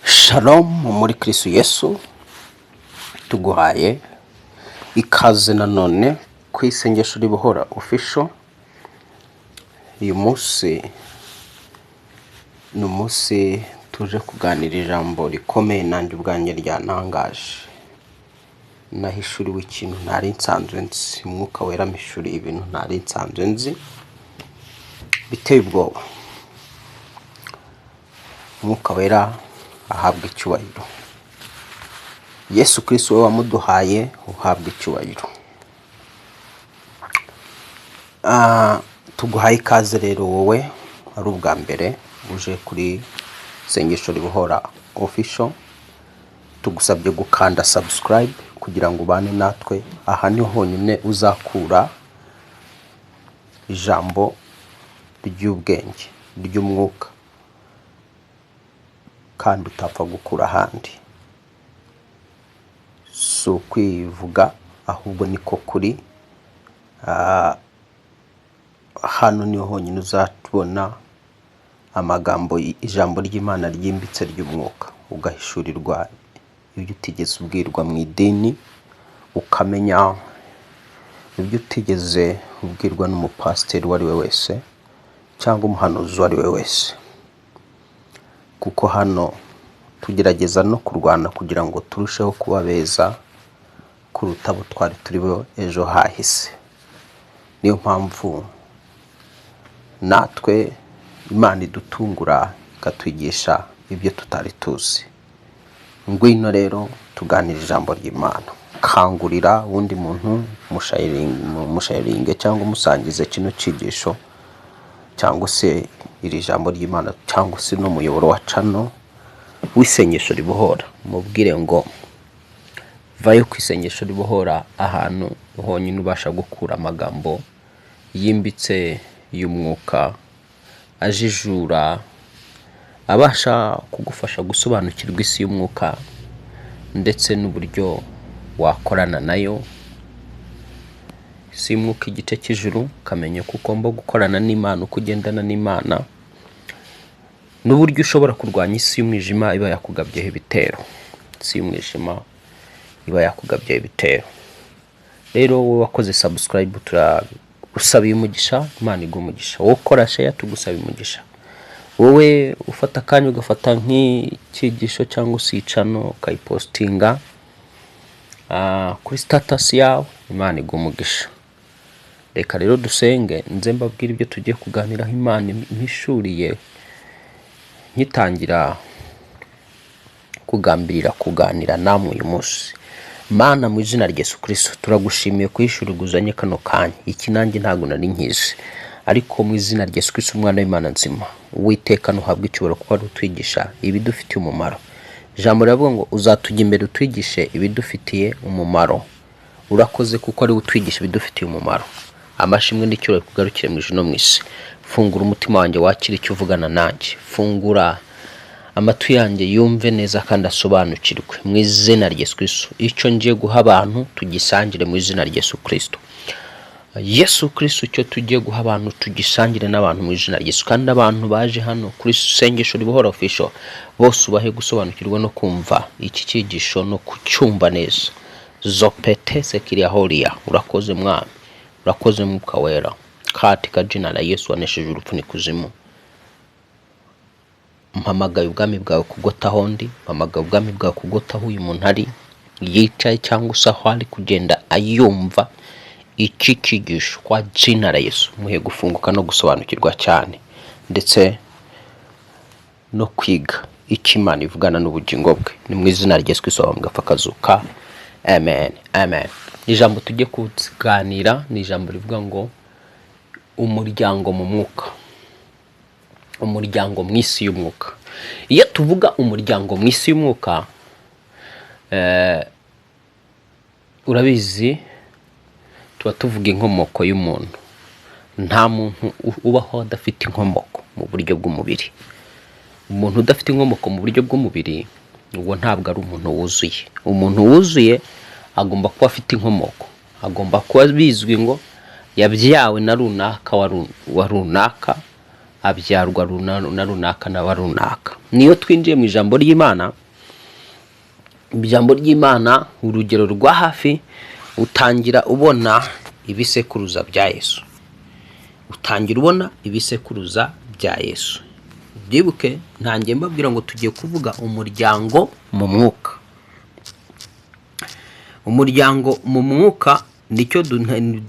Shalom muri Kristo Yesu, tuguhaye ikaze nanone ku isengesho ribohora official. Uyu munsi ni umunsi tuje kuganira ijambo rikomeye nanjye ubwanjye ryantangaje. Nahishuriwe ikintu ntari nsanzwe nzi, Umwuka Wera amishuriye ibintu ntari nsanzwe nzi biteye ubwoba. Umwuka Wera ahabwa icyubahiro. Yesu Kristo we wamuduhaye uhabwa icyubahiro. Tuguhaye ikaze rero wowe ari ubwa mbere uje kuri isengesho ribohora official. Tugusabye gukanda subscribe kugira ngo ubane natwe. Aha niho honyine uzakura ijambo ry'ubwenge ry'umwuka kandi utapfa gukura ahandi. Si ukwivuga ahubwo niko kuri. Hano niho honyine uzatubona amagambo ijambo ry'Imana ryimbitse ry'umwuka, ugahishurirwa ibyo utigeze ubwirwa mu idini, ukamenya ibyo utigeze ubwirwa n'umupasiteri uwo ari we wese cyangwa umuhanuzi uwo ari we wese. Kuko hano tugerageza no kurwana kugira ngo turusheho kuba beza kuruta abo twari turi bo ejo hahise. Niyo mpamvu natwe Imana idutungura ikatwigisha ibyo tutari tuzi. Ngwino rero tuganira ijambo ry'Imana. Kangurira undi muntu mushayiringe cyangwa umusangize kino cyigisho cyangwa se iri jambo ry'Imana cyangwa se n'umuyoboro wa cano w'isengesho ribohora. Mubwire ngo vayo ku isengesho ribohora, ahantu honyine ubasha gukura amagambo yimbitse y'umwuka ajijura, abasha kugufasha gusobanukirwa isi y'umwuka ndetse n'uburyo wakorana nayo. Si umwuka igice cy'ijuru, kamenye ko ugomba gukorana n'Imana, uko ugendana n'Imana, n'uburyo ushobora kurwanya isi y'umwijima iba yakugabyeho ibitero. Isi y'umwijima iba yakugabyeho ibitero. Rero wowe wakoze subscribe turagusabiye umugisha, Imana iguha umugisha. Wowe ukora share tugusabiye umugisha. Wowe ufata akanya ugafata nk'icyigisho cyangwa se icano ukayipostinga kuri status yawe, Imana iguha umugisha. Reka rero dusenge nze mbabwira ibyo tugiye kuganiraho. Imana impishuriye nkitangira kugambirira kuganira namwe uyu munsi. Mana, mu izina rya Yesu Kristo turagushimiye kuyishuruguzanye kano kanya. Iki nanjye ntago nari nkizi, ariko mu izina rya Yesu Kristo umwana w'Imana nzima, Uwiteka nuhabwa icyubahiro kuko ari utwigisha ibidufitiye umumaro. Ijambo riravuga ngo uzatujya imbere utwigishe ibidufitiye umumaro. Urakoze kuko ari utwigisha ibidufitiye umumaro. Amashimwe n'icyubahiro kugarukire mu ijuru no mu isi. Fungura umutima wanjye wakire icyo uvugana nanjye. Fungura amatwi yanjye yumve neza kandi asobanukirwe mu izina rya Yesu Kristo. Icyo ngiye guha abantu tugisangire mu izina rya Yesu Kristo. Yesu Kristo icyo tugiye guha abantu tugisangire n'abantu mu izina rya Yesu. Kandi abantu baje hano kuri isengesho ribohora official bose ubahe gusobanukirwa no kumva iki cyigisho no kucyumva neza. Zopete sekiria horia. Urakoze Mwami, urakoze Mwuka Wera, katika jina la Yesu wanesheje urupfu n'ikuzimu. Mpamagaye ubwami bwawe kugota hondi, mpamagaye ubwami bwawe kugota aho uyu muntu ari yicaye cyangwa se aho ari kugenda ayumva iki cyigisho. Kwa jina la Yesu muhe gufunguka no gusobanukirwa cyane ndetse no kwiga icyo Imana ivugana n'ubugingo bwe. Ni mu izina rya Yesu Kristo wamugapfa akazuka. Amen, amen. Ijambo tugiye kuganira ni ijambo rivuga ngo umuryango mu mwuka, umuryango mu isi y'umwuka. Iyo tuvuga umuryango mu isi y'umwuka, urabizi tuba tuvuga inkomoko y'umuntu. Nta muntu ubaho adafite inkomoko mu buryo bw'umubiri. Umuntu udafite inkomoko mu buryo bw'umubiri ubwo ntabwo ari umuntu wuzuye. Umuntu wuzuye agomba kuba afite inkomoko, agomba kuba bizwi ngo yabyawe na runaka wa runaka, abyarwa na runaka na runaka. Niyo twinjiye mu ijambo ry'Imana, ijambo ry'Imana urugero rwa hafi, utangira ubona ibisekuruza bya Yesu. Utangira ubona ibisekuruza bya Yesu. Byibuke ntangiye mbabwira ngo tugiye kuvuga umuryango mu mwuka. Umuryango mu mwuka nicyo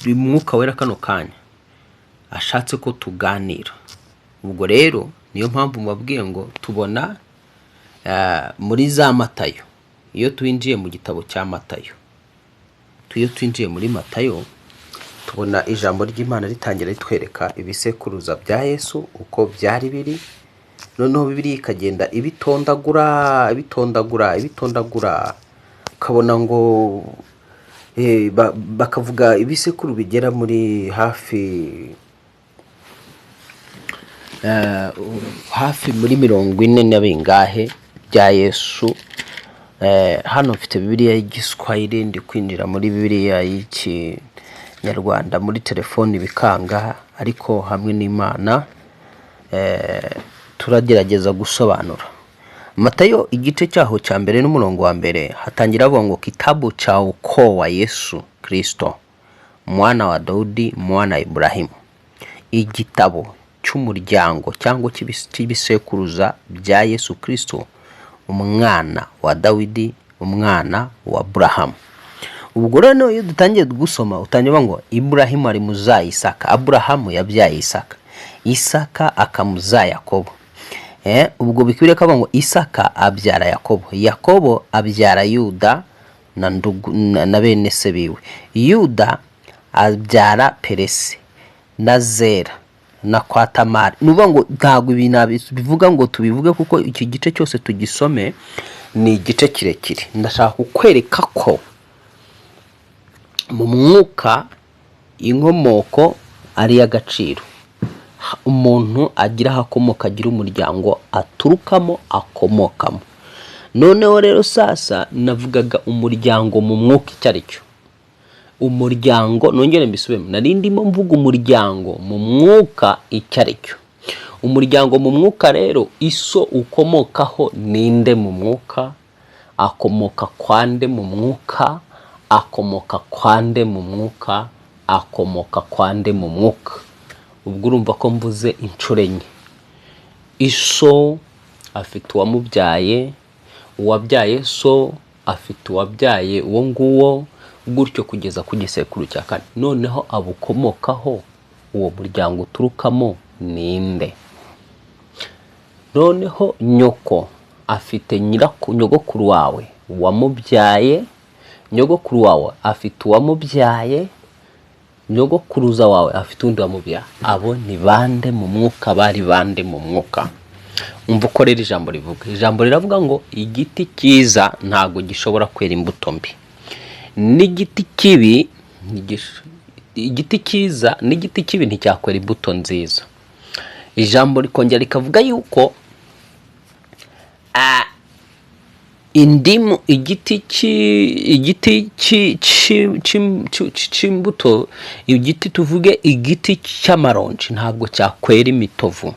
umwuka wera kano kanya ashatse ko tuganira. Ubwo rero niyo mpamvu mbabwiye ngo tubona muri za Matayo. Iyo twinjiye mu gitabo cya Matayo, iyo twinjiye muri Matayo, tubona ijambo ry'Imana ritangira ritwereka ibisekuruza bya Yesu uko byari biri. Noneho Bibiliya ikagenda ibitondagura, ukabona ngo bakavuga ibisekuru bigera muri hafi muri 40 na bingahe bya Yesu. Hano mfite Bibiliya y'igiswahili, ndi kwinjira muri Bibiliya y'Ikinyarwanda muri telefoni bikanga, ariko hamwe n'Imana turagerageza gusobanura. Matayo igice cyaho cya mbere n'umurongo wa mbere hatangira avuga ngo kitabu cha ukoo wa Yesu Kristo, mwana wa Daudi, mwana wa Ibrahimu. Igitabo cy'umuryango cyangwa cy'ibisekuruza bya Yesu Kristo, umwana wa Dawidi, umwana wa Abrahamu. Ubwo rero iyo dutangiye gusoma utangira ngo Ibrahimu ari muza Isaka, Abrahamu yabyaye Isaka, Isaka akamuza Yakobo. Ubwo bikwiriye ko ngo Isaka abyara Yakobo, Yakobo abyara Yuda na bene se biwe, Yuda abyara Peresi na Zera na kwa Tamari. Nuvuga ngo ntago ibintu bivuga ngo tubivuge kuko iki gice cyose tugisome ni igice kirekire. Ndashaka kukwereka ko mu mwuka inkomoko ari y'agaciro. Umuntu agira hakomoka, agira umuryango aturukamo, akomokamo. Noneho rero sasa navugaga umuryango mu mwuka icyo ari cyo. Umuryango, nongere mbisubemo, nari ndimo mvuga umuryango mu mwuka icyo ari cyo. Umuryango mu mwuka rero, iso ukomokaho ninde mu mwuka, akomoka kwande mu mwuka, akomoka kwande mu mwuka, akomoka kwande mu mwuka. Ubwo urumva ko mvuze inshuro enye. Iso afite uwamubyaye, uwabyaye so afite uwabyaye uwo nguwo, gutyo kugeza ku gisekuru cya kane. Noneho abukomokaho, uwo muryango uturukamo ninde. Noneho nyoko afite nyogokuru wawe wamubyaye, nyogokuru wawe afite uwamubyaye, nyogokuruza wawe afite undi wamubyaye. Abo ni bande mu mwuka, bari bande mu mwuka. Umva uko rero ijambo rivuga. Ijambo riravuga ngo igiti cyiza ntago gishobora kwera imbuto mbi, n'igiti kibi, igiti cyiza n'igiti kibi nticyakwera imbuto nziza. Ijambo rikongera rikavuga yuko indimu, igiti cy'imbuto, igiti tuvuge igiti cy'amaronji ntabwo cyakwera imitovu,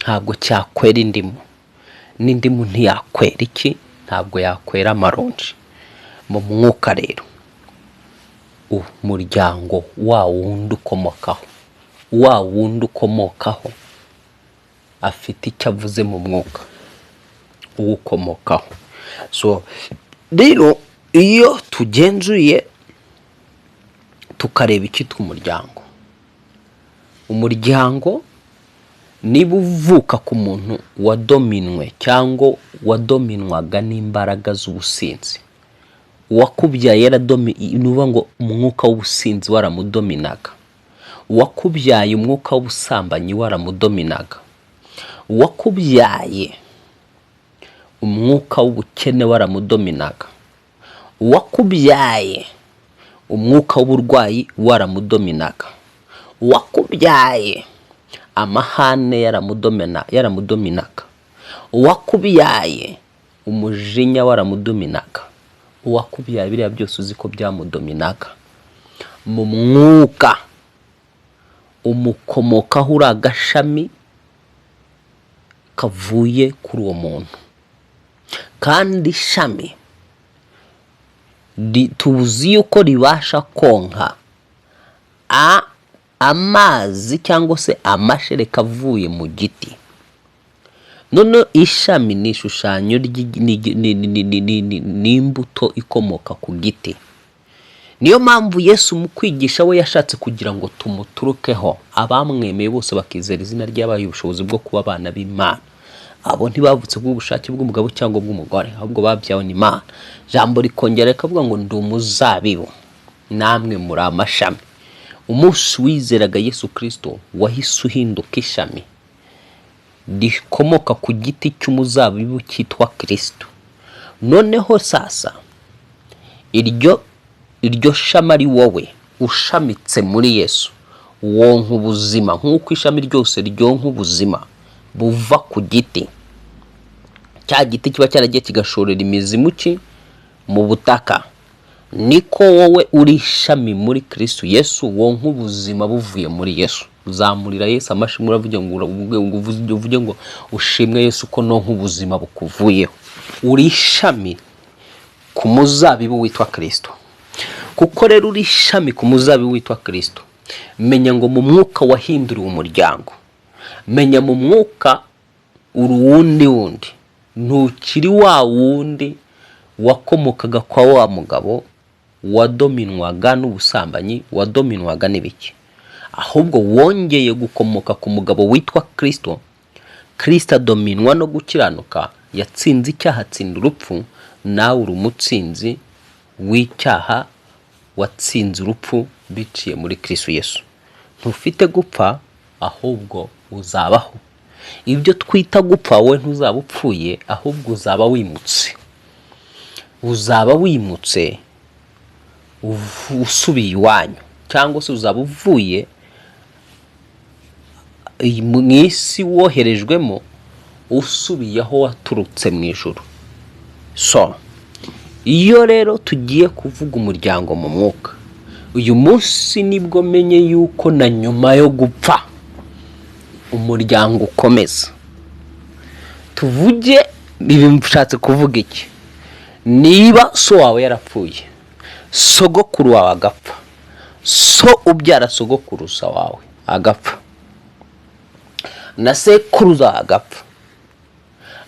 ntabwo cyakwera indimu, n'indimu ntiyakwera iki, ntabwo yakwera amaronji. Mu mwuka rero umuryango wa wundi ukomokaho, afite icyo avuze mu mwuka uwukomokaho. So rero iyo tugenzuye tukareba icyitwa umuryango, niba uvuka ku muntu wadominwe cyangwa wadominwaga n'imbaraga z'ubusinzi, wakubyaye yaradominwa, ngo umwuka w'ubusinzi waramudominaga, wakubyaye umwuka w'ubusambanyi waramudominaga, wakubyaye umwuka w'ubukene waramudominaga, wakubyaye umwuka w'uburwayi waramudominaga, wakubyaye amahane yaramudominaga, wakubyaye umujinya waramudominaga, wakubyaye biriya byose uzi ko byamudominaga. Mu mwuka umukomokaho uri agashami kavuye kuri uwo muntu, kandi ishami tuzi yuko ribasha konka amazi cyangwa se amashereka avuye mu giti. None ishami ni ishushanyo n'imbuto ikomoka ku giti. Niyo mpamvu Yesu mu kwigisha we yashatse kugira ngo tumuturukeho. Abamwemeye bose bakizera izina ry'abaye ubushobozi bwo kuba abana b'Imana. Abo ntibavutse bw'ubushake bw'umugabo cyangwa bw'umugore, ahubwo babyawe n'Imana. Jambo rikongera rikavuga ngo ndi umuzabibu, namwe muri amashami. Umunsi wizeraga Yesu Kristo wahise uhinduka ishami rikomoka ku giti cy'umuzabibu cyitwa Kristo. Noneho sasa iryo shama ari wowe ushamitse muri Yesu, wonka ubuzima nk'uko ishami ryose ryonka ubuzima buva ku giti. Cya giti kiba cyaragiye kigashorera imizi mu butaka. Niko wowe uri ishami muri Kristo Yesu, wonka ubuzima buvuye muri Yesu. Uzamurira Yesu amashimwe, uvuge ngo ushimwe Yesu ko nonka ubuzima bukuvuyeho. Uri ishami ku muzabibu witwa Kristo. Kuko rero uri ishami ku muzabibu witwa Kristo, menya ngo mu mwuka wahinduriwe umuryango. Menya mu mwuka wundi ntukiri wa wundi wakomokaga kwa wa mugabo wadominwaga n'ubusambanyi, wadominwaga n'ibiki. Ahubwo wongeye gukomoka ku mugabo witwa Kristo. Kristo adominwa no gukiranuka, yatsinze icyaha, atsinda urupfu. Nawe uri umutsinzi w'icyaha, watsinze urupfu biciye muri Kristo Yesu. Ntufite gupfa, ahubwo uzabaho. Ibyo twita gupfa wowe ntuzaba upfuye, ahubwo uzaba wimutse. Uzaba wimutse usubiye iwanyu, cyangwa se uzaba uvuye mu isi woherejwemo usubiye aho waturutse mu ijuru. So iyo rero tugiye kuvuga umuryango mu mwuka, uyu munsi nibwo menye yuko na nyuma yo gupfa umuryango ukomeza. Tuvuge ibi mshatse kuvuga iki? Niba so wawe yarapfuye, sogokuru wawe agapfa, so ubyara sogokuruza wawe agapfa, na sekuruza agapfa,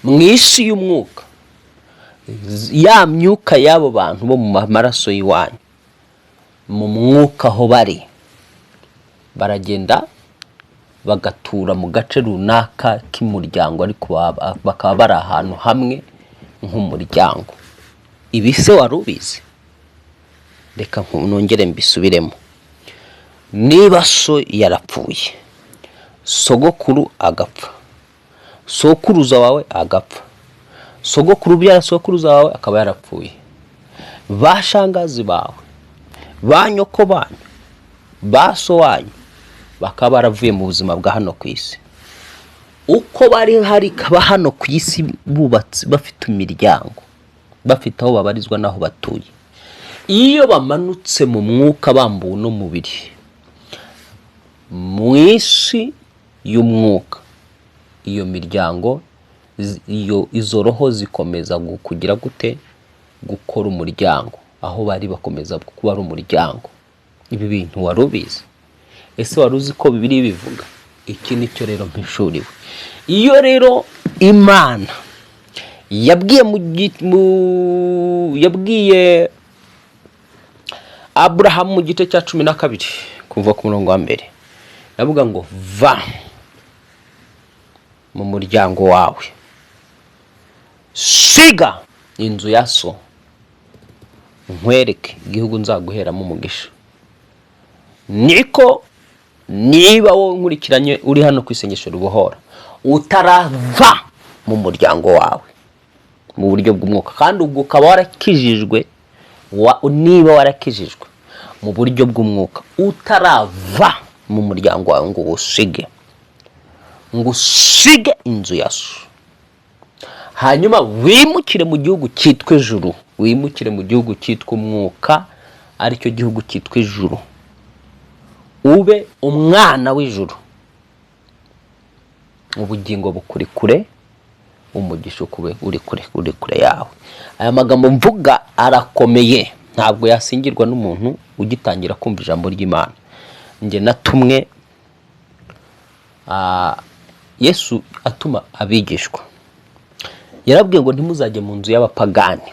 mu isi y'umwuka ya myuka y'abo bantu bo mu maraso y'iwanyu, mu mwuka aho bari, baragenda bagatura mu gace runaka k'umuryango, ariko bakaba bari ahantu hamwe nk'umuryango. Ibi se wari ubizi? Reka nongere mbisubiremo. Niba so yarapfuye, sogokuru agapfa, sokuruza wawe agapfa, sogokuru byara sokuruza wawe akaba yarapfuye, bashangazi bawe, banyoko banyu, baso wanyu bakaba baravuye mu buzima bwa hano ku isi. Uko bari hari kaba hano ku isi bubatse, bafite imiryango, bafite aho babarizwa naho batuye. Iyo bamanutse mu mwuka bambuwe no mubiri, mu isi y'umwuka, iyo miryango, izo roho zikomeza kugira gute? Gukora umuryango. Aho bari bakomeza kuba ari umuryango. Ibi bintu wari ubizi? Ese wari uzi ko Bibiliya bivuga? Iki nicyo rero mpishuriwe. Iyo rero Imana yabwiye Abrahamu mu gice cya 12 kuva ku murongo wa mbere, yavuga ngo va mu muryango wawe, siga inzu ya so, nkwereke igihugu nzaguheramo umugisha. Niko niba wowe nkurikiranye uri hano ku isengesho ribohora, utarava mu muryango wawe mu buryo bw'umwuka, kandi ubwo ukaba warakijijwe, niba warakijijwe mu buryo bw'umwuka, utarava mu muryango wawe ngo usige inzu ya so, hanyuma wimukire mu gihugu cyitwa Ijuru, wimukire mu gihugu cyitwa umwuka, aricyo gihugu cyitwa Ijuru, ube umwana w'Ijuru. Ubugingo bukuri kure umugisha ukube uri kure yawe. Aya magambo mvuga arakomeye, ntabwo yasingirwa n'umuntu ugitangira kumva ijambo ry'Imana. Nge natumwe Yesu atuma abigishwa, yarabwiye ngo ntimuzajye mu nzu y'abapagani.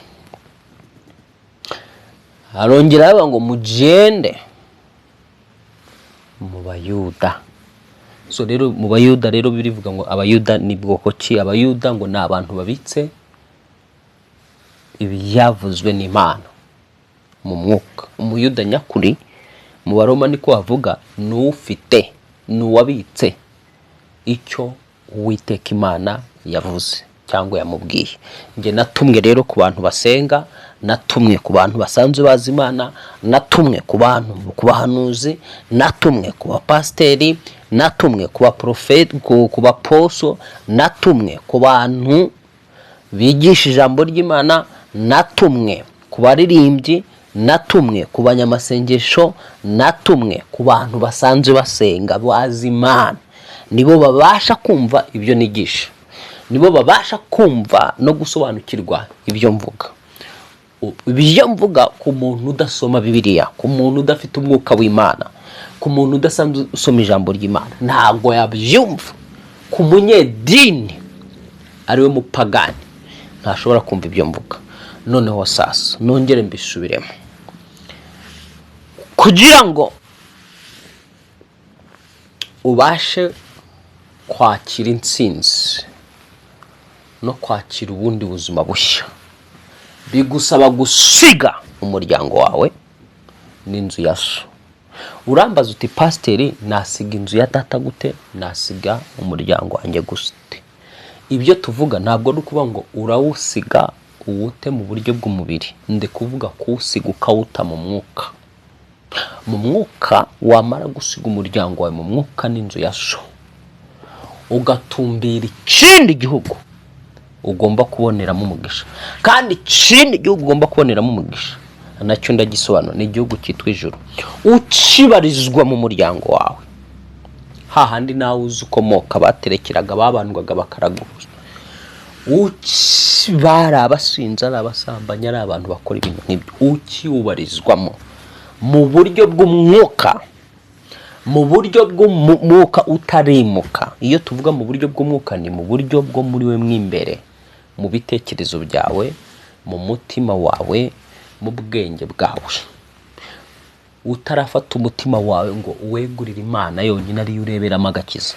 Arongera avuga ngo mugende mu Bayuda. So rero mu Bayuda rero birivuga ngo Abayuda ni bwoko ki? Abayuda ngo ni abantu babitse ibyavuzwe n'Imana mu mwuka. Umuyuda nyakuri mu Baroma niko bavuga, n'ufite n'uwabitse icyo Uwiteka Imana yavuze cyangwa yamubwiye. Nge natumwe rero ku bantu basenga, natumwe ku bantu basanzwe bazi Imana, natumwe ku bantu ku bahanuzi, natumwe ku bapasteri, natumwe ku baprofeti, ku baposo, natumwe ku bantu bigisha ijambo ry'Imana, natumwe ku baririmbyi, natumwe ku banyamasengesho, natumwe ku bantu basanzwe basenga bazi Imana. Nibo babasha kumva ibyo nigisha, nibo babasha kumva no gusobanukirwa ibyo mvuga. Ibyo mvuga ku muntu udasoma Bibiliya, ku muntu udafite umwuka w'Imana, ku muntu udasanzwe usoma ijambo ry'Imana, ntabwo yabyumva. Ku munyedini ariwe mupagani ntashobora kumva ibyo mvuga. Noneho sasa nongere mbisubiremo, kugira ngo ubashe kwakira intsinzi no kwakira ubundi buzima bushya, bigusaba gusiga umuryango wawe n'inzu ya so. Urambaza uti pasiteri, nasiga inzu ya data gute? Nasiga umuryango wanjye gute? Ibyo tuvuga ntabwo ari ukuvuga ngo urawusiga uwute mu buryo bw'umubiri, ndi kuvuga kuwusiga ukawuta mu mwuka. Mu mwuka wamara gusiga umuryango wawe mu mwuka n'inzu ya so, ugatumbira ikindi gihugu ugomba kuboneramo umugisha. Kandi ikindi gihugu ugomba kuboneramo umugisha nacyo ndagisobanura, ni igihugu cyitwa Ijuru. Ukibarizwa mu muryango wawe, hahandi nawe uzi ukomoka, baterekeraga, babandwaga, bakaraguza. Bari abasinzi, ari abasambanyi, ari abantu bakora ibintu nk'ibyo. Ukiwubarizwamo mu buryo bw'umwuka, mu buryo bw'umwuka utarimuka. Iyo tuvuga mu buryo bw'umwuka, ni mu buryo bwo muri we mwimbere, mu bitekerezo byawe, mu mutima wawe, mu bwenge bwawe. Utarafata umutima wawe ngo uwegurire Imana yonyine ariyo ureberamo agakiza,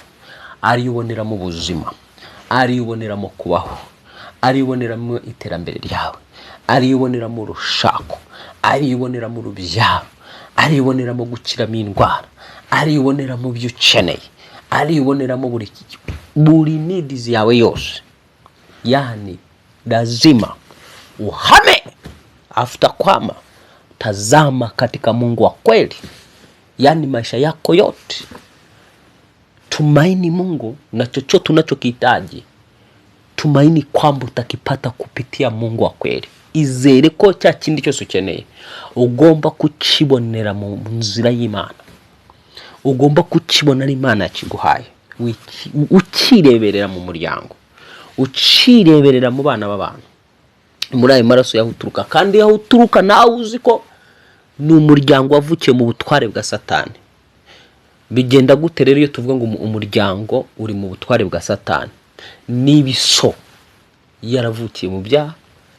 ariyo uboneramo ubuzima, ariyo uboneramo kubaho, ariyo uboneramo iterambere ryawe, ariyo uboneramo urushako, ariyo uboneramo urubyaro, ariyo uboneramo gukiramo indwara, ariyo uboneramo ibyo ukeneye, ariyo uboneramo buri needs yawe yose. Yani lazima uhame after kwama tazama katika Mungu wa kweli. Yani maisha yako yote tumaini Mungu, na chochote unachokihitaji tumaini kwamba utakipata kupitia Mungu wa kweli. Izere ko cya kindi cyose ukeneye ugomba kukibonera mu nzira y'Imana, ugomba kukibona Imana yakiguhaye. Ukireberera mu muryango, ukireberera mu bana b'abantu, muri ayo maraso yahuturuka. Kandi yahuturuka nawe uzi ko ni umuryango wavukiye mu butware bwa Satani. Bigenda gute rero iyo tuvuga ngo umuryango uri mu butware bwa Satani? Nibiso yaravukiye mu byaha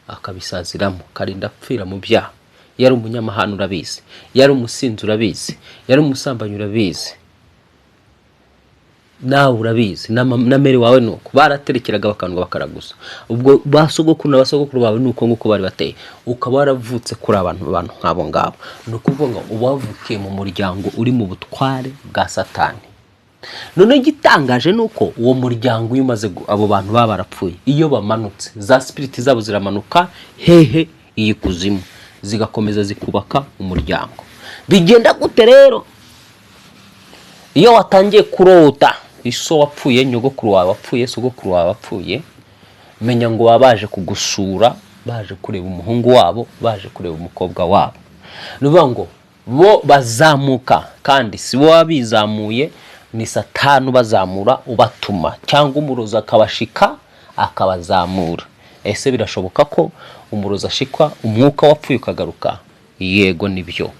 akabisaziramo, karinda apfira mu byaha. Yari umunyamahano urabizi, yari umusinzi urabizi, yari umusambanyi urabizi, nawe urabizi, na mere wawe nuko baraterekeraga bakandwa bakaraguza. Ubwo basogokuru n'abasogokuru bawe nuko nguko bari bateye, ukaba waravutse kuri abantu nk'abo ngabo. Ni ukuvuga ngo ubavukiye mu muryango uri mu butware bwa Satani. None igitangaje nuko uwo muryango iyo umaze abo bantu baba barapfuye, iyo bamanutse za spirit zabo ziramanuka hehe ikuzimu, zigakomeza zikubaka umuryango. Bigenda gute rero? Iyo watangiye kurota iso wapfuye, nyogokuru wawe wapfuye, sogokuru wawe wapfuye, menya ngo babaje kugusura, baje kureba umuhungu wabo, baje kureba umukobwa wabo. Nuvuga ngo bo bazamuka, kandi si bo wabizamuye, ni Satani bazamura ubatuma, cyangwa umurozi akabashika akabazamura. Ese birashoboka ko umurozi ashikwa umwuka wapfuye ukagaruka? Yego nibyo.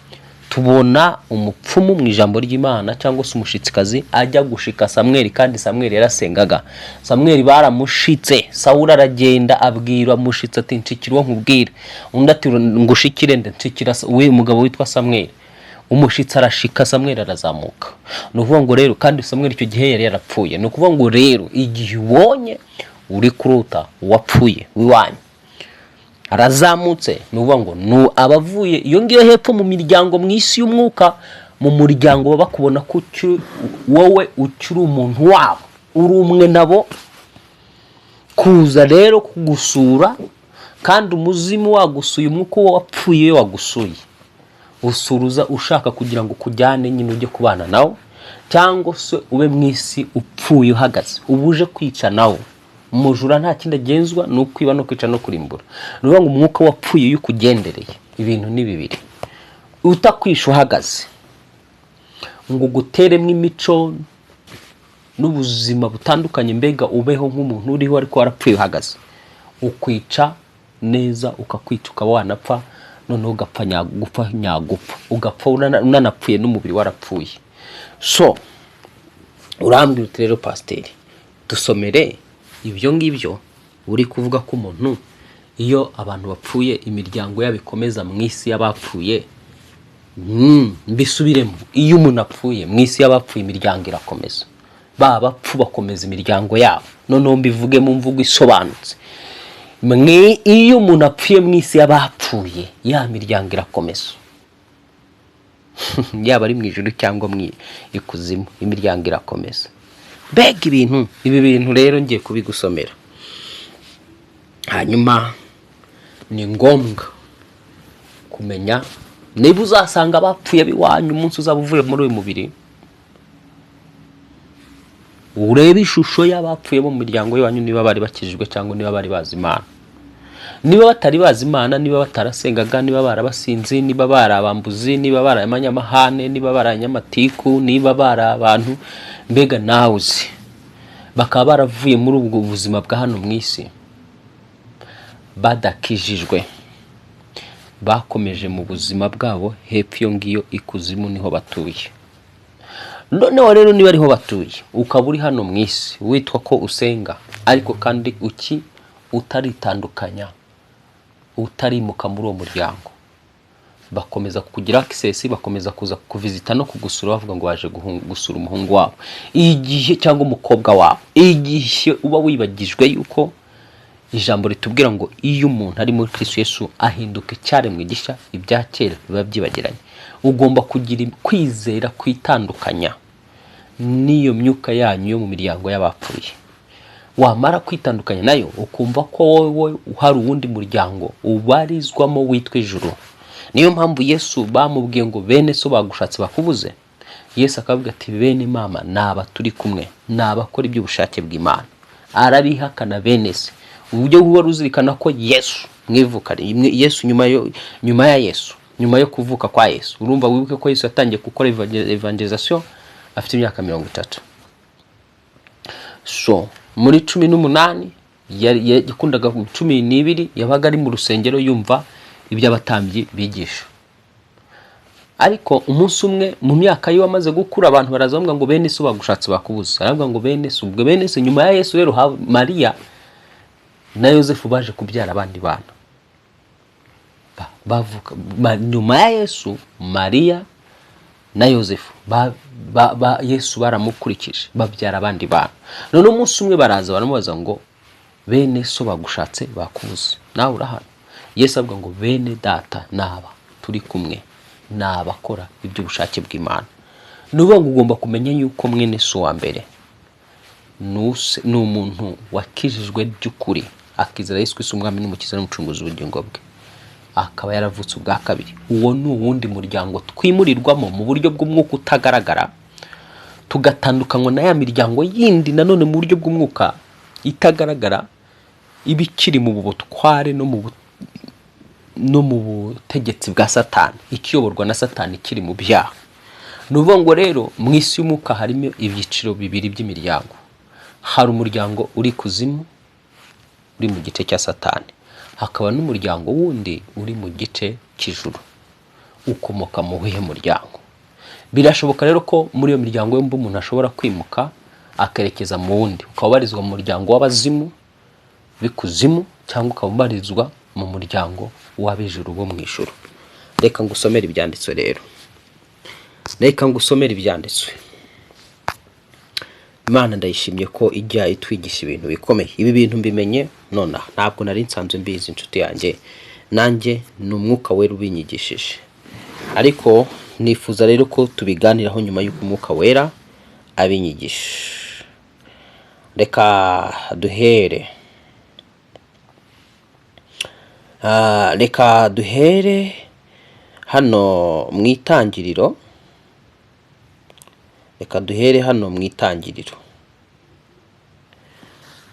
Tubona umupfumu mu ijambo ry'Imana cyangwa se umushitsikazi ajya gushika Samweli, kandi Samweli yarasengaga. Samweli baramushitse, Sawuli aragenda abwira mushitse ati nshikirwa nkubwire. Undi ati ngushikire nde? Nshikira we umugabo witwa Samweli. Umushitsi arashika, Samweli arazamuka. Nuvuga ngo rero, kandi Samweli icyo gihe yari yarapfuye. Nukuvuga ngo rero igihe ubonye uri kuruta wapfuye wiwanyu arazamutse, nuvuga ngo abavuye iyo ngiyo hepfo mu miryango mu isi y'umwuka, mu muryango bakubona ko wowe ukiri umuntu wabo, uri umwe nabo, kuza rero kugusura, kandi umuzimu wagusuye umwuka wapfuye wagusuye, usuruza ushaka kugira ngo kujyane nyine ujye kubana nawo, cyangwa se ube mu isi upfuye uhagaze ubuje kwica nawo. Umujura nta kindi agenzwa no kwiba no kwica no kurimbura. Nuvuga ngo umwuka wapfuye iyo ukugendereye, ibintu ni bibiri: utakwisha uhagaze ngo guteremwe imico n'ubuzima butandukanye, mbega ubeho nk'umuntu uriho ariko warapfuye uhagaze, ukwica neza ukakwica ukaba wanapfa, noneho ugapfa nyagupfa, ugapfa unanapfuye n'umubiri warapfuye. So urambwira uti rero pasiteri, dusomere ibyo ngibyo uri kuvuga ko umuntu iyo abantu bapfuye imiryango yabikomeza mu isi y'abapfuye. Mbisubiremo, iyo umuntu apfuye mu isi y'abapfuye imiryango irakomeza, bapfu bakomeza imiryango yabo. Noneho mbivuge mu mvugo isobanutse, iyo umuntu apfuye mu isi y'abapfuye ya miryango irakomeza. Yaba ari mu ijuru cyangwa mu ikuzimu, imiryango irakomeza. Mbega ibi bintu rero ngiye kubigusomera, hanyuma ni ngombwa kumenya niba uzasanga abapfuye biwanyu umunsi uzaba uvuye muri uyu mubiri, urebe ishusho y'abapfuye bo mu miryango y'iwanyu, niba bari bakijijwe cyangwa niba bari bazi Imana. Niba batari bazi Imana, niba batarasengaga, niba barabasinzi, niba barabambuzi, niba barabanyamahane, niba baranyamatiku, niba bari abantu mbega nawe uzi, bakaba baravuye muri ubwo buzima bwa hano mu isi badakijijwe, bakomeje mu buzima bwabo hepfo iyo ngiyo ikuzimu niho batuye. Noneho rero niba ariho batuye, ukaba uri hano mu isi witwa ko usenga, ariko kandi utaritandukanya, utarimuka muri uwo muryango, bakomeza kugira access, bakomeza kuza kuvizita no kugusura, bavuga ngo baje gusura umuhungu wabo igihe cyangwa umukobwa wabo. Igihe uba wibagijwe yuko ijambo ritubwira ngo iyo umuntu ari muri Kristo Yesu ahinduka icyaremwe gishya, ibya kera biba byibagiranye. Ugomba kugira kwizera kwitandukanya n'iyo myuka yanyu yo mu miryango y'abapfuye. Wamara kwitandukanya nayo, ukumva ko wowe hari uwundi muryango ubarizwamo witwa Ijuru. Niyo mpamvu Yesu bamubwiye ngo bene so bagushatse bakubuze. Yesu akavuga ati bene mama naba turi kumwe, nabakora iby'ubushake bw'Imana. Arabihakana bene se. Uburyo bwo ruzirikana ko Yesu mwivuka Yesu nyuma ya Yesu, nyuma yo kuvuka kwa Yesu. Urumva wibuke ko Yesu yatangiye gukora evangelization afite imyaka 30. So muri 18 yakundaga 12 yabaga ari mu rusengero yumva iby'abatambyi bigisha. Ariko umunsi umwe mu myaka yo amaze gukura, abantu barazavuga ngo bene so bagushatse bakubuze. Aravuga ngo bene so, ubwo bene se nyuma ya Yesu rero Maria na Yosefu baje kubyara abandi bana. Bavuka nyuma ya Yesu, Maria na Yosefu Yesu baramukurikije babyara abandi bana. None umunsi umwe baraza baramubaza ngo bene so bagushatse bakubuze, nawe urahana? Yesu avuga ngo bene data naba turi kumwe, nabakora iby'ubushake bw'Imana. Nuvuga ngo ugomba kumenya yuko mwene so wa mbere ni umuntu wakijijwe by'ukuri, akizera Yesu Kristo umwami n'umukiza n'umucunguzi w'ubugingo bwe, akaba yaravutse ubwa kabiri. Uwo ni uwundi muryango twimurirwamo mu buryo bw'umwuka utagaragara, tugatandukanywa na ya miryango yindi nanone mu buryo bw'umwuka itagaragara, ibikiri mu butware no mu butegetsi bwa Satani, ikiyoborwa na Satani kiri mu byaha. Nuvuga ngo rero mu isi y'umwuka harimo ibyiciro bibiri by'imiryango. Hari umuryango uri kuzimu, uri mu gice cya Satani, hakaba n'umuryango wundi uri mu gice cy'ijuru. Ukomoka mu wihe muryango? Birashoboka rero ko muri iyo miryango yombi umuntu ashobora kwimuka akerekeza mu wundi, ukabarizwa mu muryango w'abazimu b'ikuzimu cyangwa ukabarizwa mu muryango w'ab'ijuru bo mu ijuru. Reka ngusomere ibyanditswe rero. Imana ndayishimye ko ijya itwigisha ibintu bikomeye. Ibi bintu mbimenye nona, ntabwo nari nsanzwe mbizi inshuti yanjye. Nanjye ni umwuka wera ubinyigishije. Ariko nifuza rero ko tubiganiraho nyuma y'uko umwuka wera abinyigisha. Reka duhere hano mu itangiriro.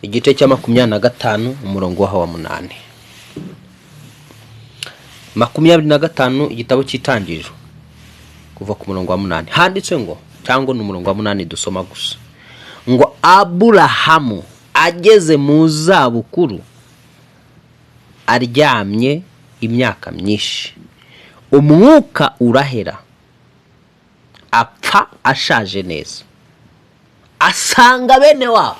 Igice cya 25 umurongo wa 8. 25 igitabo cy'itangiriro kuva ku murongo wa 8 handitse ngo, cyangwa ni umurongo wa 8 dusoma gusa, ngo Aburahamu ageze mu zabukuru aryamye imyaka myinshi, umwuka urahera, apfa ashaje neza, asanga bene wabo.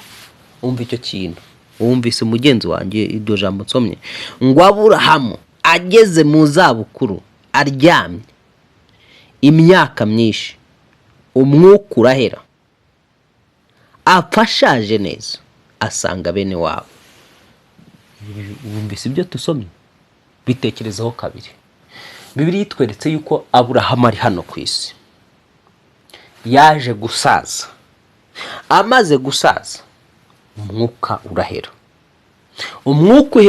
Umva icyo kintu, wumvise umugenzi wanjye iryo jambo nsomye, ngo Aburahamu ageze mu zabukuru aryamye imyaka myinshi, umwuka urahera, apfa ashaje neza, asanga bene wabo. Wumvise ibyo tusomye? Bitekerezaho kabiri. Bibiliya itweretse yuko Aburahamu ari hano ku isi, yaje gusaza. Amaze gusaza, umwuka urahera. Umwuka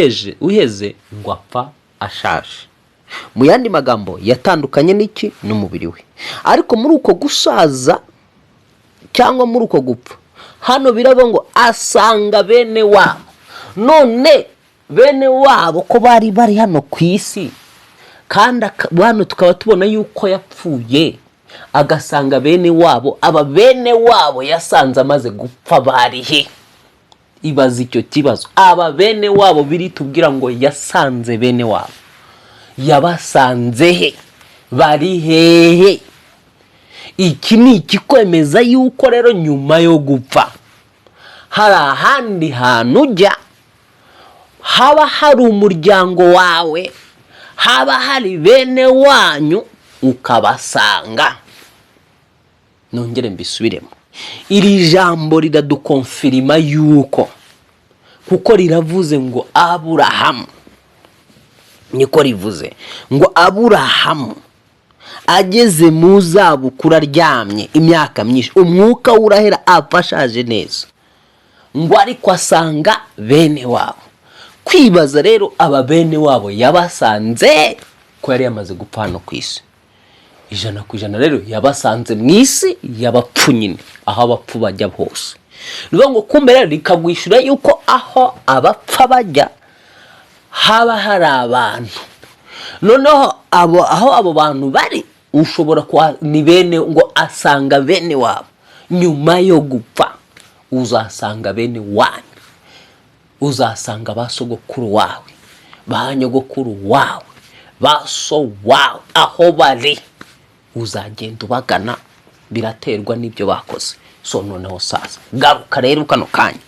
uheze ngo apfa ashaje. Mu yandi magambo yatandukanye n'iki? N'umubiri we. Ariko muri uko gusaza cyangwa muri uko gupfa, hano biravuga ngo asanga bene wabo. None bene wabo ko bari hano ku isi, kandi hano tukaba tubona yuko yapfuye, agasanga bene wabo. Aba bene wabo yasanze amaze gupfa bari he? Ibaza icyo kibazo. Aba bene wabo biri tubwira ngo yasanze bene wabo, yabasanze he? Bari hehe? Iki ni ikikwemeza yuko rero nyuma yo gupfa hari ahandi hantu ujya, haba hari umuryango wawe, haba hari bene wanyu ukabasanga. Nongere mbisubiremo, iri jambo riradukonfirima yuko, kuko riravuze ngo Aburahamu, niko rivuze ngo Aburahamu ageze mu zabukuru aryamye imyaka myinshi, umwuka urahera, apfa ashaje neza, ngo ariko asanga bene wabo. Kwibaza rero, aba bene wabo yabasanze ko yari yamaze gupfa hano ku isi. 100% rero yabasanze mu isi y'abapfu nyine, aho abapfu bajya hose. Niyo ngo kumbe rero rikagwishyura yuko aho abapfa bajya haba hari abantu. Noneho aho abo bantu bari, ushobora kwa ni bene, ngo asanga bene wabo. Nyuma yo gupfa uzasanga bene wanyu, uzasanga basogokuru wawe, banyogokuru wawe, baso wawe, aho bari uzagenda ubagana. Biraterwa n'ibyo bakoze. So noneho sasa garuka rero kano kanya,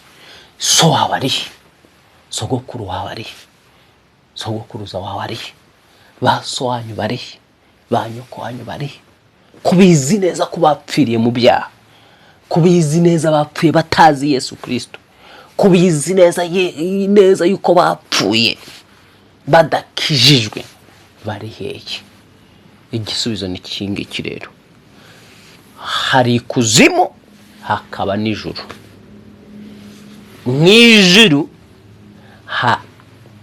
so wawe ari, sogokuru wawe ari, sogokuruza wawe ari, baso wanyu bari, banyoko wanyu bari. Kubizi neza ko bapfiriye mu byaha, kubizi neza bapfuye batazi Yesu Kristo, kubizi neza yuko bapfuye badakijijwe, bari hehe? Igisubizo ni iki rero. Hari ikuzimu, hakaba n'ijuru. Mu ijuru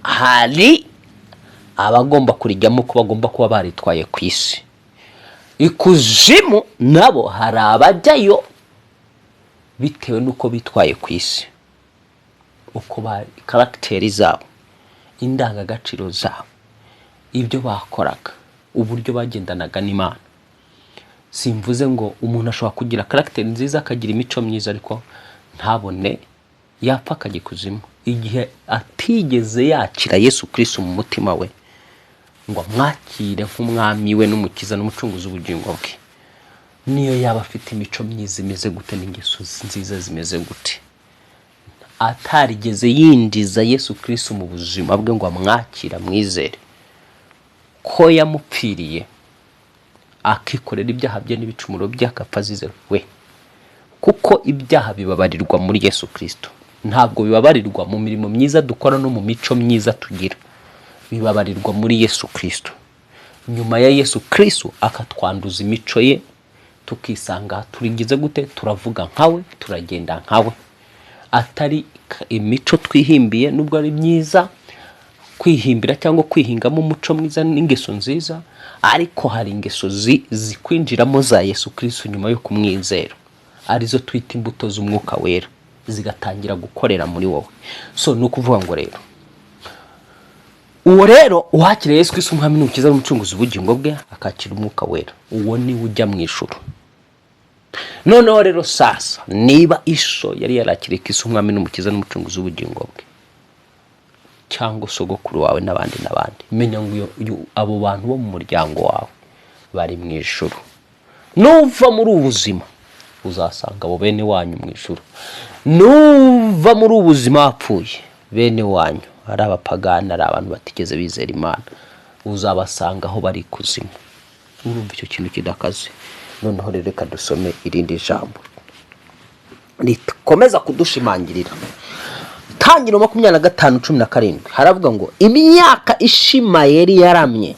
hari abagomba kurijyamo ko bagomba kuba baritwaye ku isi. Ikuzimu nabo hari abajyayo bitewe nuko bitwaye ku isi, uko bari karakteri zabo, indangagaciro zabo, ibyo bakoraga, uburyo bagendanaga n'Imana. Simvuze ngo umuntu ashobora kugira karakteri nziza akagira imico myiza ariko ntabone yapfa akajya ikuzimu. igihe atigeze yakira Yesu Kristo mu mutima we ngo amwakire nk'umwami we n'umukiza n'umucunguzi w'ubugingo bwe, niyo yaba afite imico myiza imeze gute n'ingeso nziza zimeze gute, atarigeze yinjiza Yesu Kristo mu buzima bwe ngo amwakira mwizere ko yamupfiriye akikorera ibyaha bye n'ibicumuro bye akapfa azize we, kuko ibyaha bibabarirwa muri Yesu Kristo, ntabwo bibabarirwa mu mirimo myiza dukora no mu mico myiza tugira, bibabarirwa muri Yesu Kristo. Nyuma ya Yesu Kristo akatwanduza imico ye, tukisanga turigize gute, turavuga nkawe, turagenda nkawe, atari imico twihimbiye nubwo ari myiza, kwihimbira cyangwa kwihingamo umuco mwiza n'ingeso nziza, ariko hari ingeso zikwinjiramo za Yesu Kristo nyuma yo kumwizera, arizo twita imbuto z'umwuka wera, zigatangira gukorera muri wowe. So nukuvuga ngo rero uwo rero uhakira Yesu Kristo umwami n'umukiza n'umucunguzi w'ubugingo bwe akakira umwuka wera, uwo ni ujya mu ijuru. Noneho rero sasa niba iso yari yarakiriye Kristo umwami n'umukiza n'umucunguzi w'ubugingo bwe, cyangwa sogokuru wawe n'abandi menya ngo abo bantu bo mu muryango wawe bari mu ijuru. Nuva muri ubuzima uzasanga abo bene wanyu mu ijuru, nuva muri ubuzima wapfuye bene wanyu ari abapagani, ari abantu batigeze bizera Imana, uzabasanga aho bari ikuzimu. Urumva icyo kintu kidakaze. Noneho rero reka dusome irindi jambo rikomeza kudushimangirira. Tangiro 25:17 haravuga ngo imyaka Ishimayeli yaramye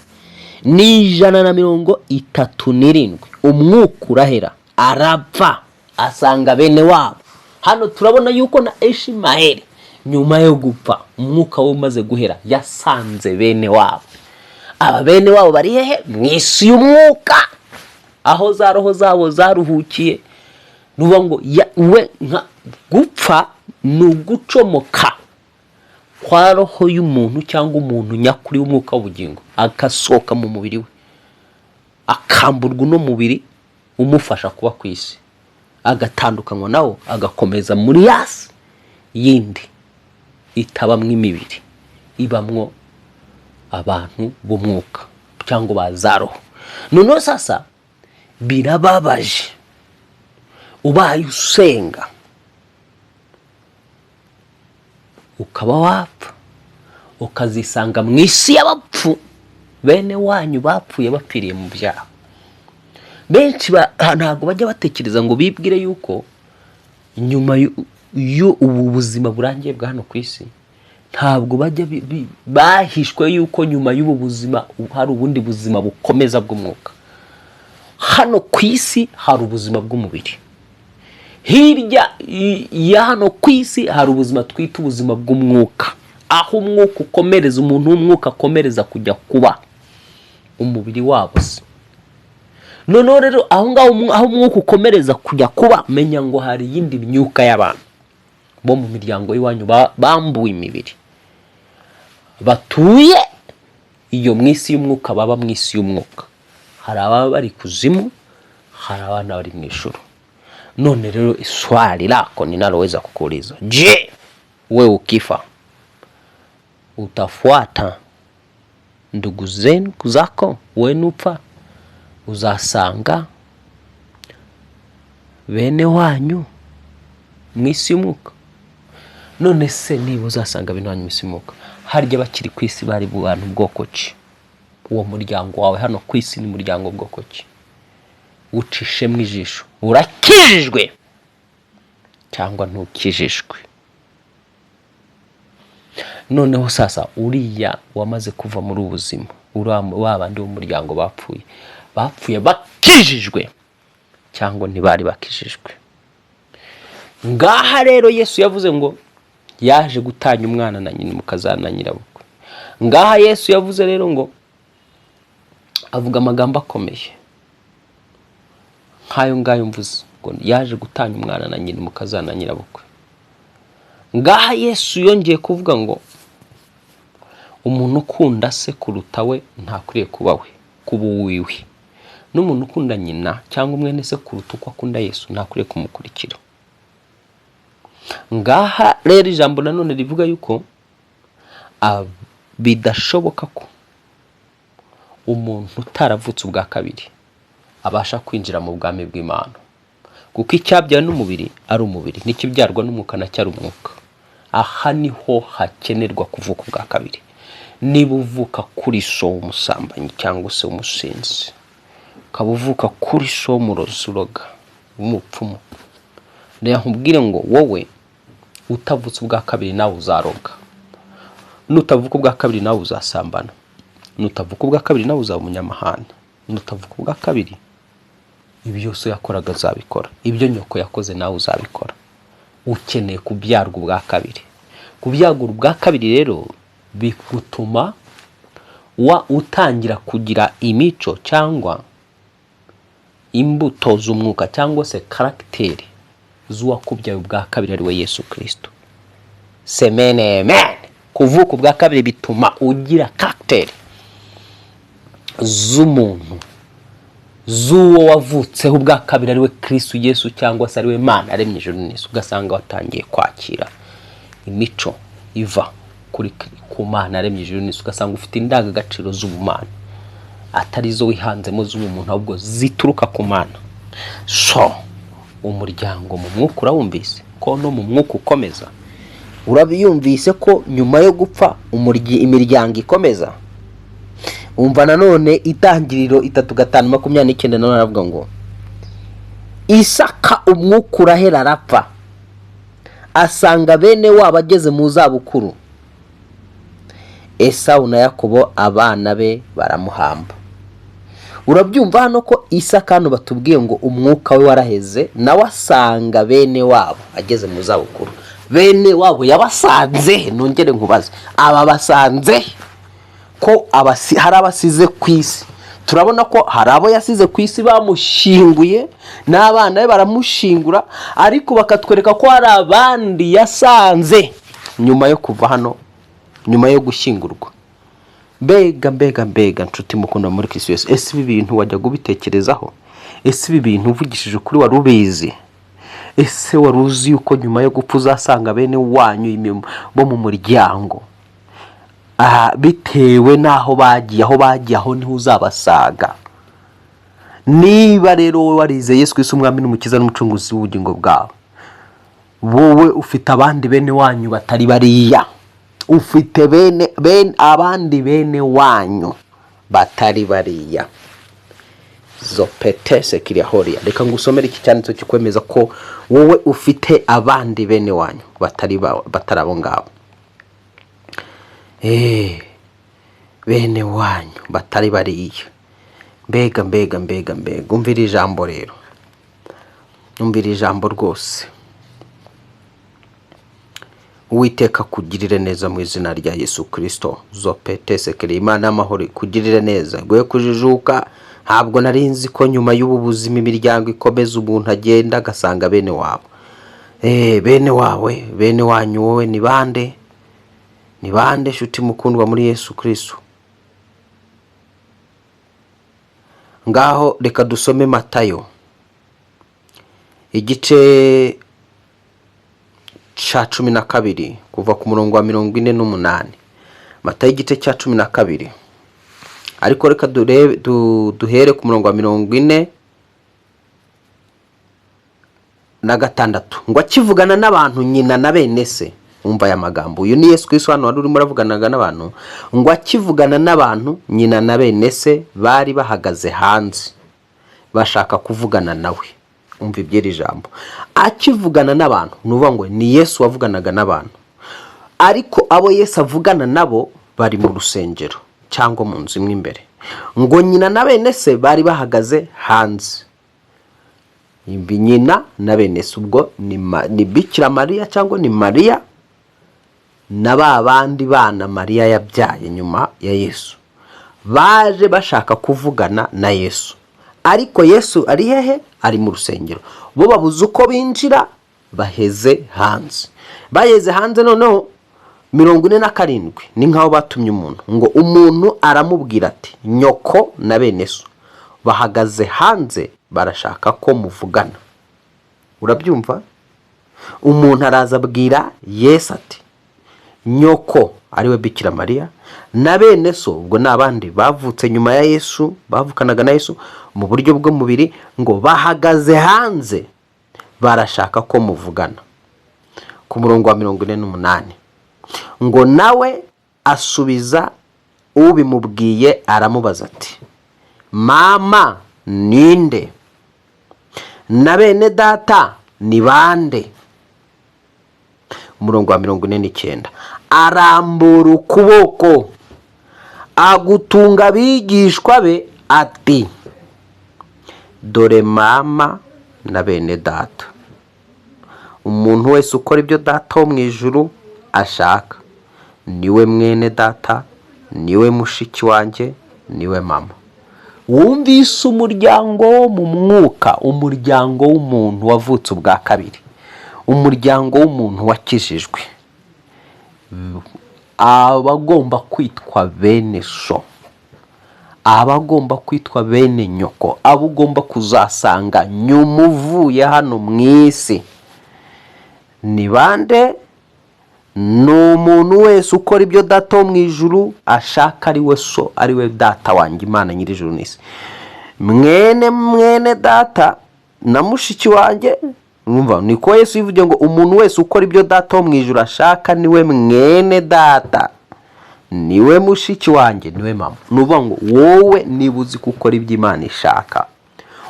ni 137, umwuka urahera arapfa asanga bene wabo. Hano turabona yuko na Ishimayeli nyuma yo gupfa umwuka we umaze guhera yasanze bene wabo. Aba bene wabo bari hehe? Mwisi y'umwuka, aho za roho zabo zaruhukiye. Nuvuga ngo we nka gupfa nugucomoka kwa roho y'umuntu cyangwa umuntu nyakuri w'umwuka w'ubugingo akasohoka mu mubiri we, akamburwa no mubiri umufasha kuba ku isi, agatandukanywa nawo agakomeza muri yasi yindi itabamwe imibiri, ibamwo abantu b'umwuka cyangwa bazaroho. Noneho sasa birababaje ubaye usenga ukaba wapfa ukazisanga mu isi y'abapfu, bene wanyu bapfuye bapfiriye mu byaha. Benshi ntabwo bajya batekereza ngo bibwire yuko nyuma ubu buzima burangiye bwa hano ku isi, ntabwo bajya bahishwe yuko nyuma y'ubu buzima hari ubundi buzima bukomeza bw'umwuka. Hano ku isi hari ubuzima bw'umubiri, hirya ya hano ku isi hari ubuzima twita ubuzima bw'umwuka, aho umwuka ukomereza umuntu w'umwuka akomereza kujya kuba umubiri wabo se. Noneho rero aho ngaho aho umwuka ukomereza kujya kuba, menya ngo hari yindi myuka y'abantu bo mu miryango y'iwanyu bambuwe imibiri, batuye iyo mwisi y'umwuka, baba mwisi y'umwuka. Hari ababa bari kuzimu, hari abana bari mu ijuru. None rero swali lako ninaloweza kukuuliza, je, wewe ukifa utafuata ndugu zako wenu upfa uzasanga bene wanyu mwisi y'umwuka? None se niba uzasanga bene wanyu mwisi y'umwuka, harya bakiri ku isi bari abantu bwoko ki? Uwo muryango wawe hano ku isi ni muryango bwoko ki? Ucishe mu ijisho urakijijwe cyangwa ntukijijwe? Noneho sasa uriya wamaze kuva muri ubuzima, wabandi b'umuryango bapfuye bakijijwe cyangwa ntibari bakijijwe? Ngaha rero Yesu yavuze ngo yaje gutanya umwana na nyina mukazana nyirabukwe. Ngaha Yesu yavuze rero ngo avuga amagambo akomeye nkayo ngayo mvuze ngo yaje gutanya umwana na nyina mukazana nyirabukwe. Ngaha Yesu yongeye kuvuga ngo umuntu ukunda se kuruta we ntakuriye kuba we, kuba uwiwe. N'umuntu ukunda nyina cyangwa umwene se kuruta uko akunda Yesu ntakuriye kumukurikira. Ngaha rero ijambo nanone rivuga yuko bidashoboka ko umuntu utaravutse ubwa kabiri abasha kwinjira mu bwami bw'Imana, kuko icyabyawe n'umubiri ari umubiri, n'ikibyarwa n'umwuka nacyo ari umwuka. Aha niho hakenerwa kuvuka ubwa kabiri. Niba uvuka kuri so umusambanyi cyangwa se umusinzi, ukaba uvuka kuri so umurozi uroga umupfumu, nkubwire ngo wowe utavutse ubwa kabiri nawe uzaroga, nutavuka ubwa kabiri nawe uzasambana, nutavuka ubwa kabiri nawe uzaba umunyamahane, nutavuka ubwa kabiri ibyo byose yakoraga azabikora, ibyo nyoko yakoze nawe uzabikora. Ukeneye kubyarwa ubwa kabiri. Kubyagura ubwa kabiri rero bigutuma utangira kugira imico cyangwa imbuto z'umwuka cyangwa se karagiteri z'uwakubyaye ubwa kabiri ari we Yesu Kristo. Semene amen. Kuvuka ubwa kabiri bituma ugira karagiteri z'umuntu, z'uwo wavutseho ubwa kabiri ari we Kristo Yesu cyangwa se ari we Mana aremye ijuru n'isi. Ugasanga watangiye kwakira imico iva kuri ku Mana aremye ijuru n'isi, ugasanga ufite indangagaciro z'ubumana atari zo wihanzemo z'umuntu, ahubwo zituruka ku Mana. So umuryango mu mwuka urawumvise ko no mu mwuka ukomeza, urabiyumvise ko nyuma yo gupfa imiryango ikomeza. Umva nanone Itangiriro 3:5-29 none aravuga ngo Isaka umwuka urahera arapfa, asanga bene wabo ageze mu zabukuru. Esawu na Yakobo abana be baramuhamba. Urabyumva hano ko Isaka hano batubwiye ngo umwuka we waraheze, nawe asanga bene wabo ageze mu zabukuru. Bene wabo yabasanze, nongere nkubaze, aba basanze ko hari abasize ku isi. Turabona ko hari abo yasize ku isi bamushinguye n'abana be baramushingura, ariko bakatwereka ko hari abandi yasanze nyuma yo kuva hano, nyuma yo gushyingurwa. Mbega nshuti mukunda muri Kristo Yesu, ese ibi bintu wajya gubitekerezaho? Ese ibi bintu uvugishije kuri wari ubizi? Ese wari uzi yuko nyuma yo gupfa uzasanga bene wanyu bo mu muryango? Bitewe n'aho bagiye, aho niho uzabasaga. Niba rero wowe warize Yesu Kristo umwami n'umukiza n'umucunguzi w'ubugingo bwawe, wowe ufite abandi bene wanyu batari bariya, ufite abandi bene wanyu batari bariya. Zopetese kirihoria. Reka ngusomere iki cyanditso kikwemeza ko wowe ufite abandi bene wanyu batari abo ngabo. Bene wanyu batari bariya. Mbega umvira ijambo rero, umvira ijambo rwose. Uwiteka kugirire neza mu izina rya Yesu Kristo. Zopetese kiri Imana y'amahoro kugirire neza, gwe kujijuka. Ntabwo narinzi ko nyuma y'ubu buzima imiryango ikomeza ubuntu agenda agasanga bene wabo. Bene wanyu wowe ni bande? Ni bande shuti mukundwa muri Yesu Kristo? Ngaho reka dusome Matayo igice cha 12 kuva ku murongo wa 48. Matayo igice cha 12. Ariko reka duhere ku murongo wa 46. Ngo akivugana n'abantu nyina na bene se. Umva aya magambo. Uyu ni Yesu Kristo hano wari urimo uravuganaga n'abantu. Ngo akivugana n'abantu nyina na bene se bari bahagaze hanze bashaka kuvugana nawe. Umva iby'iri jambo. Akivugana n'abantu nuvuga ngo ni Yesu wavuganaga n'abantu, ariko abo Yesu avugana nabo bari mu rusengero cyangwa mu nzu imwe imbere. Ngo nyina na bene se bari bahagaze hanze. Nyina na bene se ubwo ni Bikira Mariya cyangwa ni Mariya na babandi bana Mariya yabyaye nyuma ya Yesu. Baje bashaka kuvugana na Yesu, ariko Yesu ari hehe? Ari mu rusengero. Bo babuze uko binjira, baheze hanze. Baheze hanze noneho 47 ni nkaho batumye umuntu. Ngo umuntu aramubwira ati nyoko na bene so bahagaze hanze barashaka ko muvugana. Urabyumva? umuntu araza abwira Yesu ati nyoko ariwe Bikira Mariya na bene so, ubwo n'abandi bavutse nyuma ya Yesu, bavukanaga na Yesu mu buryo bw'umubiri, ngo bahagaze hanze barashaka ko muvugana. Ku murongo wa 48 ngo nawe asubiza ubimubwiye aramubaza ati mama ninde na bene data ni bande? Umurongo wa 49 arambura ukuboko agutunga abigishwa be ati dore mama na bene data. Umuntu wese ukora ibyo data wo mu ijuru ashaka niwe mwene data, niwe mushiki wanjye, niwe mama. Wumvise umuryango wo mu mwuka, umuryango w'umuntu wavutse ubwa kabiri, umuryango w'umuntu wakijijwe, abagomba kwitwa bene so, abagomba kwitwa bene nyoko, abugomba kuzasanga nyuma uvuye hano mu isi. Ni bande? Ni umuntu wese ukora ibyo data wo mu ijuru ashaka, ari we so, ari we data wanjye, Imana nyir'ijuru n'isi. Mwene data na mushiki wanjye. Numva niko Yesu yivuze ngo umuntu wese ukora ibyo data wo mu ijuru ashaka niwe mwene data, niwe mushiki wanjye, niwe mama. Nuvuga ngo wowe niba uzi gukora ibyo Imana ishaka,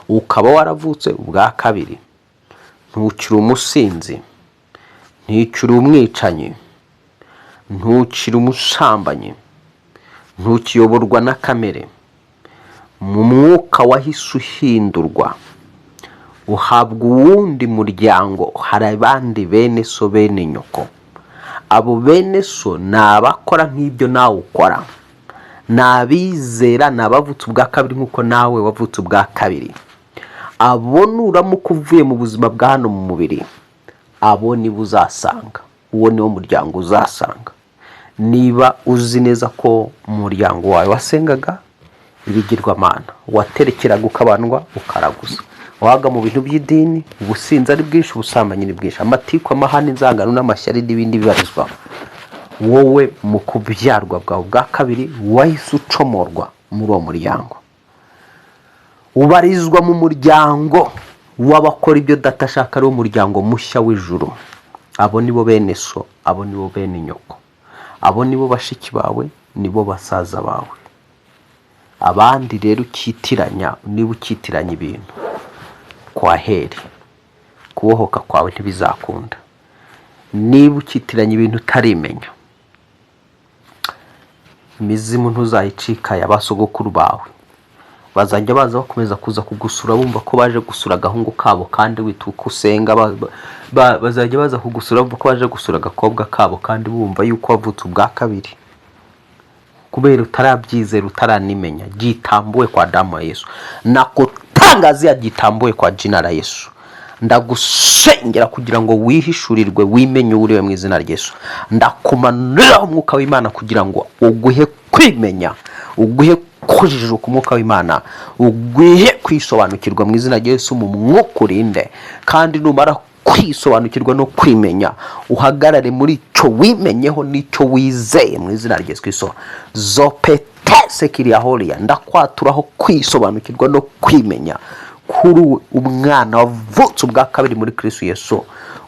ukaba waravutse ubwa kabiri, ntukiri umusinzi, ntukiri umwicanyi, ntukiri umusambanyi, ntukiyoborwa na kamere, mu mwuka wahise uhindurwa, uhabwa uwundi muryango. Hari abandi bene so, bene nyoko. Abo bene so ni abakora nk'ibyo nawe ukora, ni abizera, ni abavutse ubwa kabiri nk'uko nawe wavutse ubwa kabiri. Abo nuramuka uvuye mu buzima bwa hano mu mubiri, abo nibo uzasanga, uwo niwo muryango uzasanga. Niba uzi neza ko umuryango wawe wasengaga ibigirwamana, waterekeraga ukabandwa ukaraguza, waga mu bintu by'idini, ubusinzi ari bwinshi, ubusambanyi ni bwinshi, amatiku, amahane, inzangano n'amashyari n'ibindi bibarizwa, wowe mu kubyarwa bwawe bwa kabiri wahise ucomorwa muri uwo muryango, ubarizwa mu muryango w'abakora ibyo data ashaka, ari wo muryango mushya w'ijuru. Abo nibo bene so, abo nibo bene nyoko, abo nibo bashiki bawe, nibo basaza bawe. Abandi rero ukitiranya, niba ukitiranya ibintu, kwa heri kubohoka kwawe ntibizakunda. Niba ukitiranya ibintu utarimenya, imizimu ntuzayicika y'abasogokuru bawe. Bazajya baza bakomeza kuza kugusura, bumva ko baje gusura agahungu kabo kandi wituka usenga. Bazajya baza kugusura bumva ko baje gusura agakobwa kabo kandi bumva yuko wavutse ubwa kabiri, kubera utarabyizera, utaranimenya. Gitambuwe kwa damu ya Yesu, nakutangazia gitambuwe kwa jina la Yesu. Ndagusengera kugira ngo wihishurirwe, wimenye uriwe mu izina rya Yesu. Ndakumanura umwuka w'Imana kugira ngo uguhe kwimenya, uguhe kujijuka umwuka w'Imana, uguhe kwisobanukirwa mu izina rya Yesu, mu mwuka urinde. Kandi numara kwisobanukirwa no kwimenya, uhagarare muri cyo wimenyeho n'icyo wizeye mu izina rya Yesu Kristo. Zopetese holia, ndakwaturaho kwisobanukirwa no kwimenya kuri umwana wavutse ubwa kabiri muri Kristo Yesu,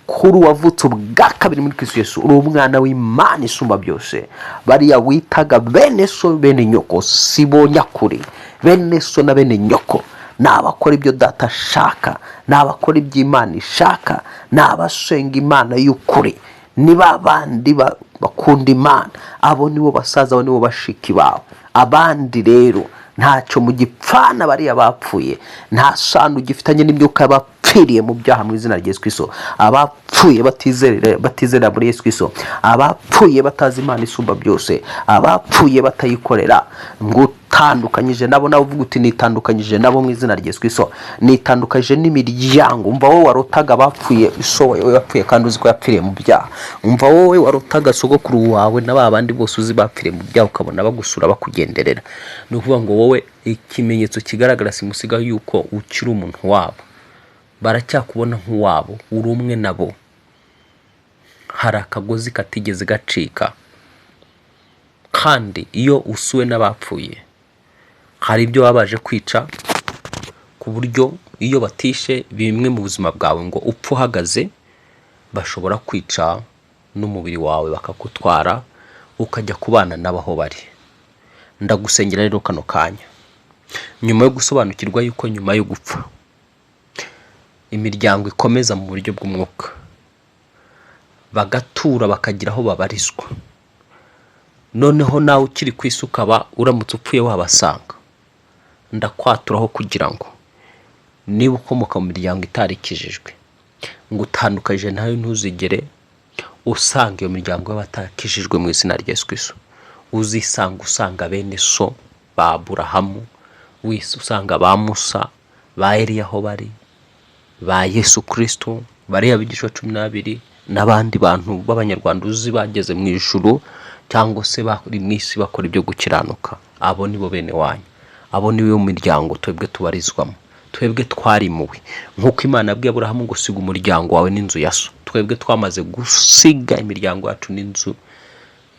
kuri wavutse ubwa kabiri muri Kristo Yesu. Uri umwana w'Imana isumba byose. Bariya witaga bene so, bene nyoko, sibo nyakuri. Bene so na bene nyoko n'abakora ibyo data ashaka, n'abakora ibyo Imana ishaka, n'abasenga Imana y'ukuri, niba abandi bakunda Imana. Abo nibo basaza, abo nibo bashiki bawe. Abandi rero ntacyo mu gipfana, bariya bapfuye, nta sano gifitanye n'imyuka y'abapfiriye mu byaha mu izina rya Yesu Kristo. Abapfuye batizera muri Yesu Kristo, abapfuye batazi Imana isumba byose, abapfuye batayikorera. Ngutandukanyije nabo, nawe uvuga uti nitandukanyije nabo mu izina rya Yesu Kristo. Nitandukanyije n'imiryango. Umva wowe warotaga bapfuye, so wowe yapfuye kandi uzi ko yapfiriye mu byaha. Umva wowe warotaga sogokuru wawe na babandi bose uzi bapfiriye mu byaha, ukabona bagusura bakugenderera. Ni ukuvuga ngo wowe ikimenyetso kigaragara simusiga yuko ukiri umuntu wabo, baracyakubona nk'uwabo, uri umwe nabo. hari akagozi katigeze gacika. Kandi iyo usuwe n'abapfuye hari ibyo babaje kwica, ku buryo iyo batishe bimwe mu buzima bwawe ngo upfa uhagaze, bashobora kwica n'umubiri wawe bakakutwara ukajya kubana n'abaho bari. Ndagusengera rero kano kanya, nyuma yo gusobanukirwa yuko nyuma yo gupfa imiryango ikomeza mu buryo bw'umwuka, bagatura bakagira aho babarizwa. Noneho nawe ukiri ku isi ukaba uramutse upfuye wabasanga, ndakwaturaho kugira ngo niba ukomoka mu miryango itarikijijwe, ngo utandukanye nayo ntuzigere usanga iyo miryango y'abatakijijwe mu izina rya Yesu Kristo. Usanga bene so ba Aburahamu, usanga ba Musa, ba Eliya aho bari, ba Yesu Kristo, bariya bigishwa 12 n'abandi bantu b'abanyarwanda uzi bageze mu ijuru cyangwa se bari mu isi bakora ibyo gukiranuka. Abo nibo bene wanyu, abo niwe mu miryango twebwe tubarizwamo, twebwe twarimuwe. Nk'uko Imana yabwiye Aburahamu ngo siga umuryango wawe n'inzu ya so, twebwe twamaze gusiga imiryango yacu n'inzu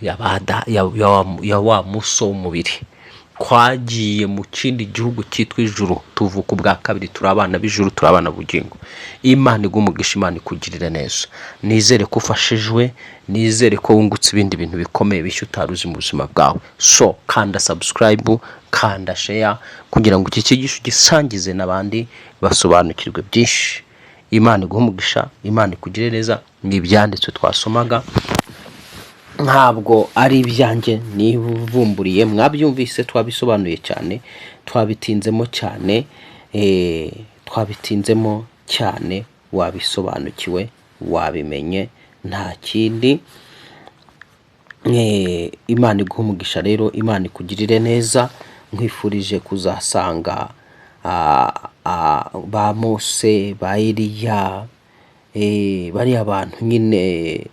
ya wa muso w'umubiri. Twagiye mu kindi gihugu cyitwa Ijuru, tuvuka ubwa kabiri, turi abana b'ijuru, turi abana bugingo. Imana igumugisha, Imana ikugirire neza. Nizere ko ufashijwe, nizere ko wungutse ibindi bintu bikomeye bishya utaruzi mu buzima bwawe. So kanda subscribe, kanda share kugira ngo iki cyigisho gisangize n'abandi basobanukirwe byinshi. Imana igumugisha, Imana ikugirire neza. Ni ibyanditswe twasomaga, ntabwo ari ibyanjye nivumburiye. Mwabyumvise, twabisobanuye cyane, twabitinzemo cyane, wabisobanukiwe, wabimenye, nta kindi. Imana igumugisha rero, Imana ikugirire neza. Nkwifurije kuzasanga ba Mose, ba Eliya, bari abantu nyine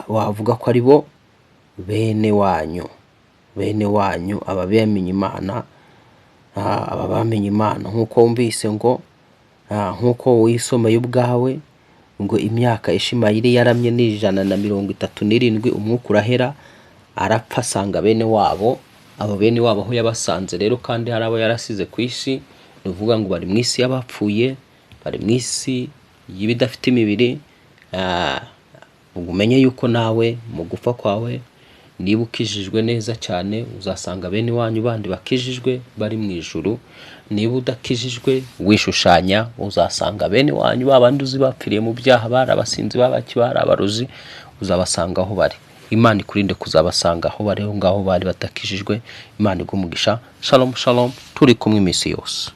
wavuga ko ari bo bene wanyu, aba bamenye Imana, nk'uko wumvise ngo nk'uko wisomeye ubwawe ngo imyaka Ishimayeli yaramye ni 137, umwuka urahera arapfa, asanga bene wabo. Abo bene wabo aho yabasanze rero, kandi hari abo yarasize ku isi, nuvuga ngo bari mu isi y'abapfuye, bari mu isi y'ibidafite imibiri. Umenye yuko nawe mu gupfa kwawe, niba ukijijwe neza cyane, uzasanga bene wanyu bandi bakijijwe bari mu ijuru. Niba udakijijwe wishushanya, uzasanga bene wanyu babandi uzi bapfiriye mu byaha, barabasinzi, babakibara abarozi, uzabasanga aho bari. Imana ikurinde kuzabasanga aho bari, ngaho bari batakijijwe. Imana igumugisha. Shalom shalom, turi kumwe iminsi yose.